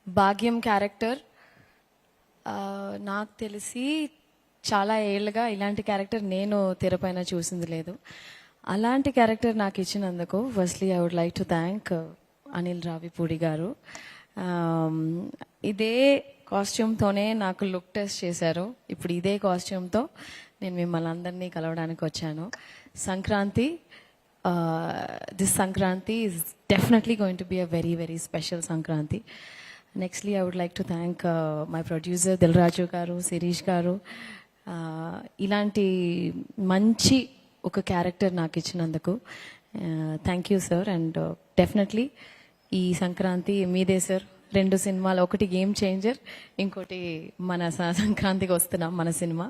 భాగ్యం క్యారెక్టర్ నాకు తెలిసి చాలా ఏళ్ళుగా ఇలాంటి క్యారెక్టర్ నేను తెరపైన చూసింది లేదు. అలాంటి క్యారెక్టర్ నాకు ఇచ్చినందుకు firstly I would like to thank Anil Ravipudi గారు. ఇదే కాస్ట్యూమ్తోనే నాకు లుక్ టెస్ట్ చేశారు. ఇప్పుడు ఇదే కాస్ట్యూమ్తో నేను మిమ్మల్ని అందరినీ కలవడానికి వచ్చాను. Sankranti, this Sankranti is definitely going to be a very very special Sankranti. Nextly I would like to thank my producer Dil Raju garu, Sirish garu. ఇలాంటి మంచి ఒక క్యారెక్టర్ నాకు ఇచ్చినందుకు thank you sir. And definitely ఈ సంక్రాంతి మీదే సార్. 2 సినిమాలు, ఒకటి గేమ్ చేంజర్, ఇంకోటి మన సంక్రాంతికి వస్తున్నాం మన సినిమా.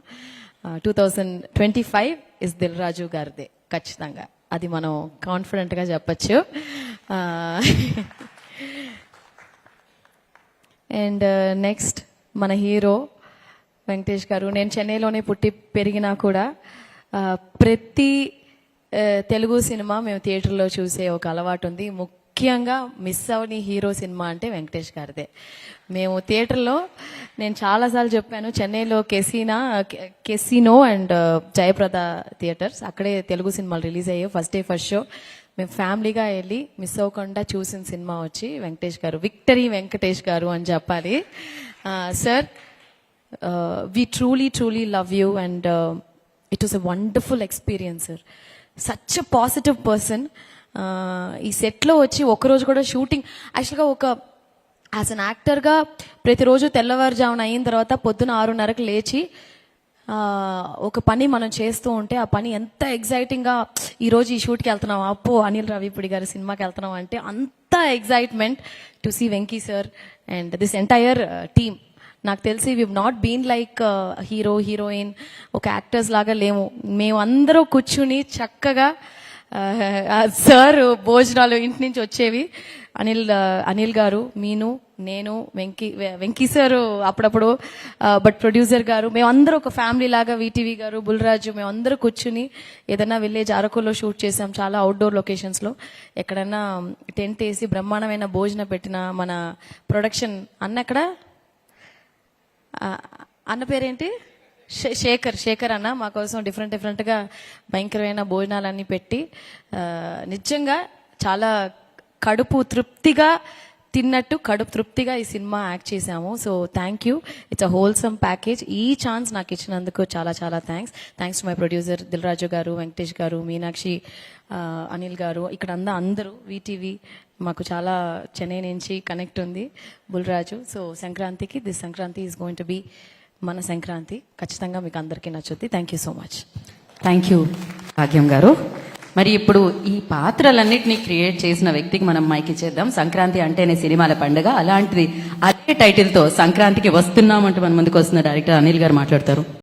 2025 ఇస్ దిల్ రాజు గారిదే ఖచ్చితంగా, అది మనం కాన్ఫిడెంట్గా చెప్పచ్చు. అండ్ నెక్స్ట్ మన హీరో వెంకటేష్ గారు. నేను చెన్నైలోనే పుట్టి పెరిగినా కూడా ప్రతి తెలుగు సినిమా మేము థియేటర్లో చూసే ఒక అలవాటు ఉంది. ముఖ్యంగా మిస్ అవని హీరో సినిమా అంటే వెంకటేష్ గారిదే. మేము థియేటర్లో, నేను చాలాసార్లు చెప్పాను, చెన్నైలో కెసినో అండ్ జయప్రద థియేటర్స్, అక్కడే తెలుగు సినిమాలు రిలీజ్ అయ్యాయి. ఫస్ట్ డే ఫస్ట్ షో మేము ఫ్యామిలీగా వెళ్ళి మిస్ అవ్వకుండా చూసిన సినిమా వచ్చి వెంకటేష్ గారు. విక్టరీ వెంకటేష్ గారు అని చెప్పాలి. Sir, we truly love you and it was a wonderful experience sir. Such a positive person. ఈ సెట్లో వచ్చి ఒకరోజు కూడా షూటింగ్, యాక్చువల్గా ఒక యాజ్ అన్ యాక్టర్గా ప్రతిరోజు తెల్లవారుజామున అయిన తర్వాత పొద్దున 6:30కి లేచి ఒక పని మనం చేస్తూ ఉంటే ఆ పని ఎంత ఎగ్జైటింగ్గా, ఈరోజు ఈ షూట్కి వెళ్తున్నాం, అప్పో అనిల్ రావిపూడి గారి సినిమాకి వెళ్తున్నాం అంటే అంత excitement to see Venky sir and this entire team. నాకు తెలిసి we not been like hero heroine, ఒక యాక్టర్స్ లాగా లేము. మేము అందరూ కూర్చుని చక్కగా సార్ భోజనాలు ఇంటి నుంచి వచ్చేవి. అనిల్ గారు, మీను, నేను, వెంకీ సార్ అప్పుడప్పుడు, బట్ ప్రొడ్యూసర్ గారు, మేమందరూ ఒక ఫ్యామిలీ లాగా, వీటీవీ గారు, బుల్రాజు, మేమందరూ కూర్చుని ఏదైనా విలేజ్ అరకులో షూట్ చేసాం, చాలా అవుట్డోర్ లొకేషన్స్లో. ఎక్కడన్నా టెంట్ వేసి బ్రహ్మాండమైన భోజనం పెట్టిన మన ప్రొడక్షన్ అన్న, అన్న పేరేంటి, శేఖర్ అన్న మా కోసం డిఫరెంట్గా భయంకరమైన భోజనాలన్నీ పెట్టి నిజంగా చాలా కడుపు తృప్తిగా తిన్నట్టు, కడుపు తృప్తిగా ఈ సినిమా యాక్ట్ చేశాము. So thank you. It's a wholesome package. ఈ ఛాన్స్ నాకు ఇచ్చినందుకు చాలా thanks to my producer Dil Raju garu, Venkatesh గారు, మీనాక్షి, అనిల్ గారు, ఇక్కడ అందరూ వీటీవీ మాకు చాలా చెన్నై నుంచి కనెక్ట్ ఉంది, బుల్రాజు. సో సంక్రాంతికి, this Sankranti is going to be మన సంక్రాంతి. ఖచ్చితంగా మీకు అందరికీ నచ్చుద్ది. Thank you so much. Thank you Bhagyam garu. మరి ఇప్పుడు ఈ పాత్రలన్నింటినీ క్రియేట్ చేసిన వ్యక్తికి మనం మైక్ ఇచ్చేద్దాం. సంక్రాంతి అంటేనే సినిమాల పండుగ, అలాంటిది అదే టైటిల్తో సంక్రాంతికి వస్తున్నామంటూ మన ముందుకు వస్తున్న డైరెక్టర్ అనిల్ గారు మాట్లాడతారు.